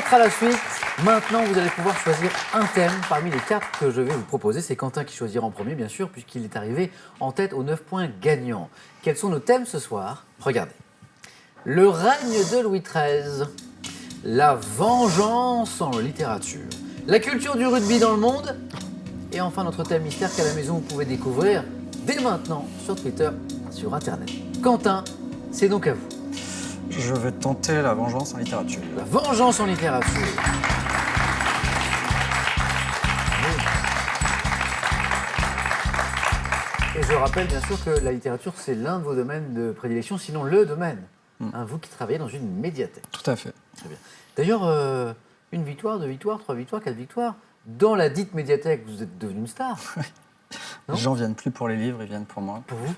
4 à la suite. Maintenant, vous allez pouvoir choisir un thème parmi les 4 que je vais vous proposer. C'est Quentin qui choisira en premier, bien sûr, puisqu'il est arrivé en tête aux 9 points gagnants. Quels sont nos thèmes ce soir? Regardez. Le règne de Louis XIII. La vengeance en littérature. La culture du rugby dans le monde. Et enfin, notre thème mystère qu'à la maison, vous pouvez découvrir dès maintenant sur Twitter, sur Internet. Quentin, c'est donc à vous. Je vais tenter la vengeance en littérature. La vengeance en littérature. Et je rappelle bien sûr que la littérature, c'est l'un de vos domaines de prédilection, sinon le domaine. Hein, vous qui travaillez dans une médiathèque. Tout à fait. Très bien. D'ailleurs, une victoire, 2 victoires, 3 victoires, 4 victoires. Dans la dite médiathèque, vous êtes devenu une star. Non. Les gens viennent plus pour les livres, ils viennent pour moi. Pour vous.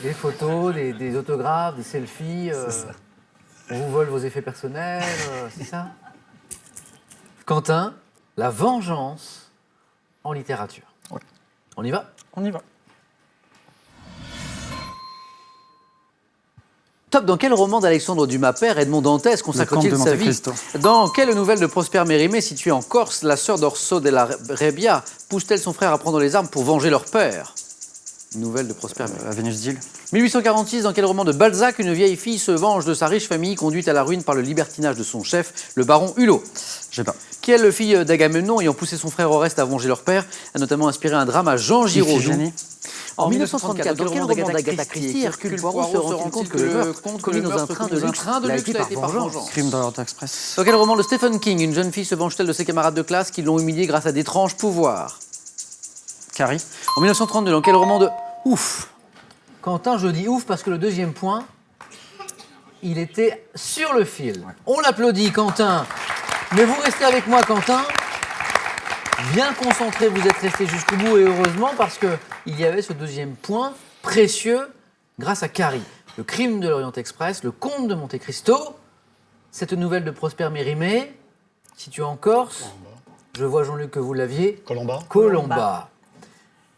Des photos, des autographes, des selfies. On vous vole vos effets personnels, c'est ça? Quentin, la vengeance en littérature. Oui. On y va? On y va. Top, dans quel roman d'Alexandre Dumas père Edmond Dantès consacre-t-il Le Comte de sa Monte vie? Cristo. Dans quelle nouvelle de Prosper Mérimée située en Corse, la sœur d'Orso della Rebbia pousse-t-elle son frère à prendre les armes pour venger leur père? Nouvelle de Prosper Mérimée. La Vénus d'Île. 1846, dans quel roman de Balzac une vieille fille se venge de sa riche famille conduite à la ruine par le libertinage de son chef, le baron Hulot? J'ai pas. Quelle fille d'Agamemnon, ayant poussé son frère Oreste à venger leur père, a notamment inspiré un drame à Jean Giraudot? Iphigénie. En 1934, dans quel roman d'Agatha Christie, Hercule Poirot se rend compte que le meurtre commis dans un train de luxe l'a été par vengeance? Crime dans l'Orient Express. Dans quel roman de Stephen King, une jeune fille se venge-t-elle de ses camarades de classe qui l'ont humiliée grâce à d'étranges pouvoirs? Carrie. En 1932, dans quel roman de... Ouf! Quentin, je dis ouf parce que le deuxième point, il était sur le fil. Ouais. On l'applaudit, Quentin. Mais vous restez avec moi, Quentin. Bien concentré, vous êtes resté jusqu'au bout et heureusement parce qu'il y avait ce deuxième point précieux grâce à Carrie. Le crime de l'Orient Express, le comte de Monte Cristo, cette nouvelle de Prosper Mérimée, située en Corse. Je vois, Jean-Luc, que vous l'aviez. Colomba.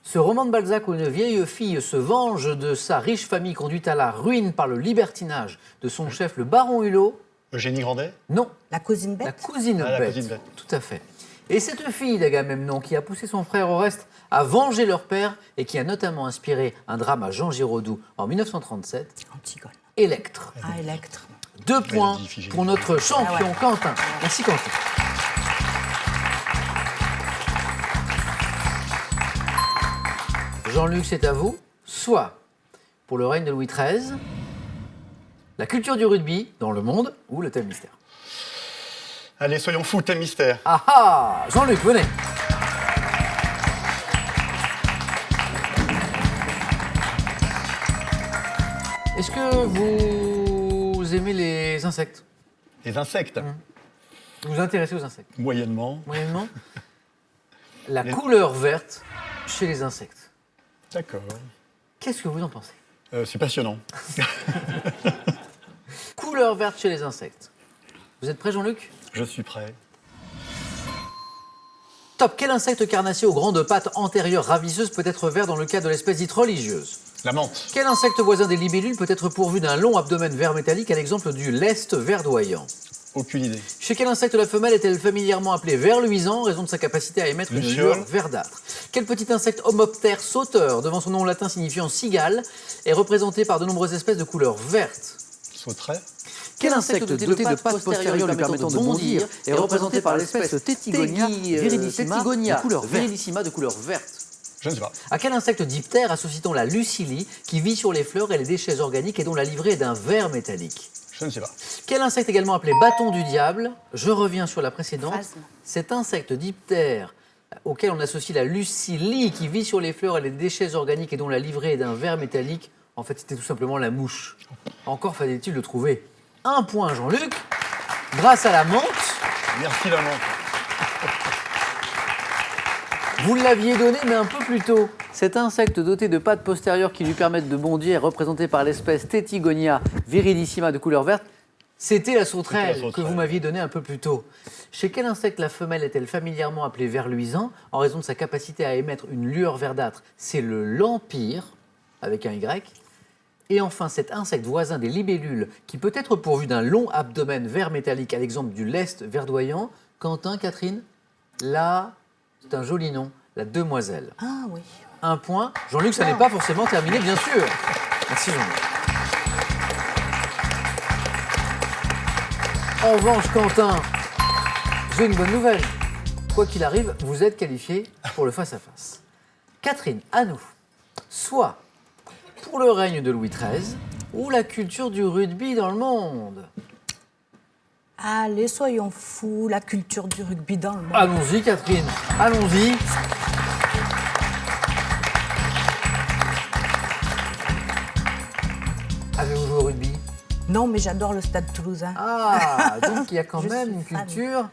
Ce roman de Balzac où une vieille fille se venge de sa riche famille conduite à la ruine par le libertinage de son chef, le baron Hulot. Eugénie Grandet? Non. La cousine bête? La cousine la bête. cousine bête. Tout à fait. Et cette fille d'Agamemnon qui a poussé son frère Oreste à venger leur père et qui a notamment inspiré un drame à Jean Giraudoux en 1937, Antigone. Électre. Ah, Électre. 2 points dit Iphigénie. pour notre champion Quentin. Merci Quentin. Jean-Luc, c'est à vous. Soit pour le règne de Louis XIII, la culture du rugby dans le monde ou le thème mystère. Allez, soyons fous, thème mystère. Ah ah! Jean-Luc, venez. Est-ce que vous aimez les insectes? Les insectes, Vous vous intéressez aux insectes? moyennement. Moyennement. La couleur verte chez les insectes. D'accord. Qu'est-ce que vous en pensez? C'est passionnant. Couleur verte chez les insectes. Vous êtes prêt, Jean-Luc? Je suis prêt. Top. Quel insecte carnassier aux grandes pattes antérieures ravisseuses peut être vert dans le cas de l'espèce dite religieuse? La menthe. Quel insecte voisin des libellules peut être pourvu d'un long abdomen vert métallique à l'exemple du lest verdoyant? Aucune idée. Chez quel insecte la femelle est-elle familièrement appelée ver luisant en raison de sa capacité à émettre une Luciole. lueur verdâtre? Quel petit insecte homoptère sauteur, devant son nom latin signifiant cigale, est représenté par de nombreuses espèces de couleur verte? Sauterait. Quel insecte doté de pattes postérieures lui permettant de bondir est représenté par l'espèce Tetigonia viridissima de couleur verte? Je ne sais pas. À quel insecte diptère associe-t-on la lucilie qui vit sur les fleurs et les déchets organiques et dont la livrée est d'un vert métallique? Je ne sais pas. Quel insecte également appelé bâton du diable? Je reviens sur la précédente. Phasme. Cet insecte diptère auquel on associe la lucilie qui vit sur les fleurs et les déchets organiques et dont la livrée est d'un vert métallique, en fait c'était tout simplement la mouche. Encore fallait-il le trouver. 1 point Jean-Luc, grâce à la menthe. Merci la menthe. Vous l'aviez donné, mais un peu plus tôt. Cet insecte doté de pattes postérieures qui lui permettent de bondir est représenté par l'espèce Tetigonia viridissima de couleur verte. C'était la sauterelle que vous m'aviez donnée un peu plus tôt. Chez quel insecte la femelle est-elle familièrement appelée ver luisant en raison de sa capacité à émettre une lueur verdâtre? C'est le lampire, avec un Y. Et enfin, cet insecte voisin des libellules qui peut être pourvu d'un long abdomen vert métallique, à l'exemple du lest verdoyant. Quentin, Catherine, là, c'est un joli nom, la demoiselle. Ah oui. Un point. Jean-Luc, ça n'est pas forcément terminé, bien sûr. Merci Jean-Luc. En revanche, Quentin, j'ai une bonne nouvelle. Quoi qu'il arrive, vous êtes qualifié pour le face-à-face. Catherine, à nous. Soit pour le règne de Louis XIII ou la culture du rugby dans le monde. Allez, soyons fous, la culture du rugby dans le monde. Allons-y, Catherine, allons-y. Avez-vous joué au rugby? Non, mais j'adore le Stade Toulousain. Ah, donc il y a quand Je même suis une fan. culture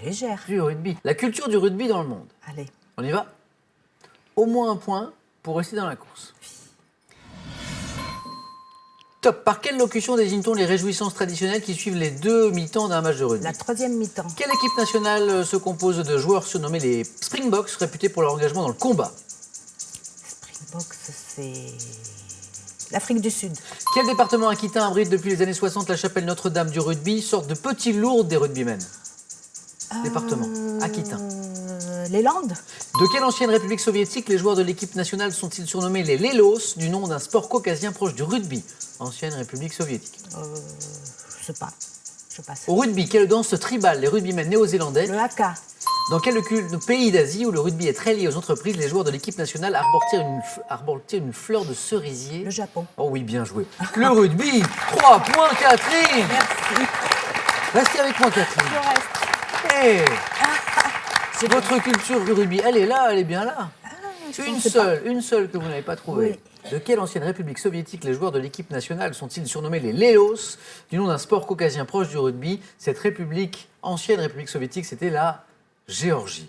Légère. du rugby. La culture du rugby dans le monde. Allez. On y va? Au moins un point pour rester dans la course. Top. Par quelle locution désigne-t-on les réjouissances traditionnelles qui suivent les deux mi-temps d'un match de rugby? La troisième mi-temps. Quelle équipe nationale se compose de joueurs surnommés les Springboks, réputés pour leur engagement dans le combat? Springboks, c'est l'Afrique du Sud. Quel département aquitain abrite depuis les années 60 la chapelle Notre-Dame du rugby, sorte de petits lourds des rugbymen? Département aquitain. Les Landes. De quelle ancienne république soviétique les joueurs de l'équipe nationale sont-ils surnommés les Lelos, du nom d'un sport caucasien proche du rugby? Ancienne république soviétique. Je sais pas. Je passe. Au rugby, quelle danse tribale les rugbymen néo-zélandais? Le haka. Dans quel pays d'Asie où le rugby est très lié aux entreprises, les joueurs de l'équipe nationale arborent-ils une fleur de cerisier? Le Japon. Oh oui, bien joué. Le rugby, 3 points, Catherine. Merci. Restez avec moi, Catherine. Je reste. Hey, votre culture du rugby, elle est là, elle est bien là. Une seule que vous n'avez pas trouvée. Oui. De quelle ancienne république soviétique les joueurs de l'équipe nationale sont-ils surnommés les Leos, du nom d'un sport caucasien proche du rugby? Cette république, ancienne république soviétique, c'était la Géorgie.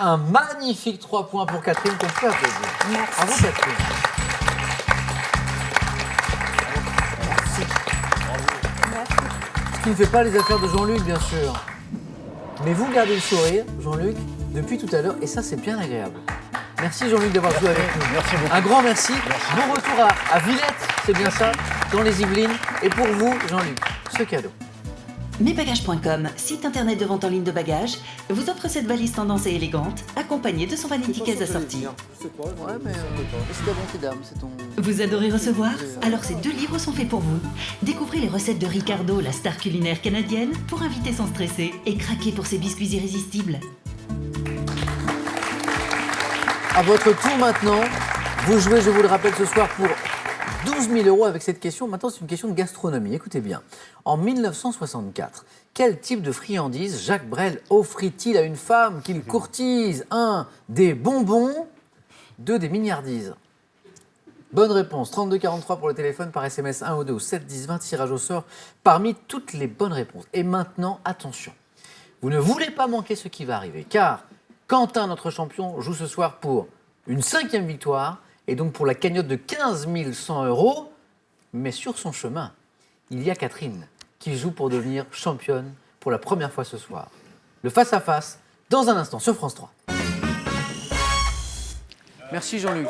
Un magnifique 3 points pour Catherine qu'on peut applaudir. Merci. Bravo Catherine. Ce qui ne fait pas les affaires de Jean-Luc, bien sûr. Mais vous gardez le sourire, Jean-Luc, depuis tout à l'heure, et ça, c'est bien agréable. Merci Jean-Luc d'avoir joué avec nous. Merci beaucoup. Un grand merci. Bon retour à Villette, c'est bien ça, dans les Yvelines. Et pour vous, Jean-Luc, ce cadeau. Mesbagages.com, site internet de vente en ligne de bagages, vous offre cette valise tendance et élégante, accompagnée de son vanity case assorti. Ouais, mais c'est ta bonté d'âme, c'est ton... Vous adorez recevoir? Alors ces 2 livres sont faits pour vous. Découvrez les recettes de Ricardo, la star culinaire canadienne, pour inviter sans stresser et craquer pour ses biscuits irrésistibles. À votre tour maintenant, vous jouez, je vous le rappelle, ce soir pour 12 000 € avec cette question. Maintenant, c'est une question de gastronomie. Écoutez bien. En 1964, quel type de friandise Jacques Brel offrit-il à une femme qu'il courtise? 1. Des bonbons. 2. Des mignardises. Bonne réponse. 3243 pour le téléphone, par SMS 1 ou 2 ou 7 10 20, tirage au sort parmi toutes les bonnes réponses. Et maintenant, attention. Vous ne voulez pas manquer ce qui va arriver, car Quentin, notre champion, joue ce soir pour une 5e victoire et donc pour la cagnotte de 15 100 €. Mais sur son chemin, il y a Catherine qui joue pour devenir championne pour la première fois ce soir. Le face-à-face, dans un instant, sur France 3. Merci Jean-Luc.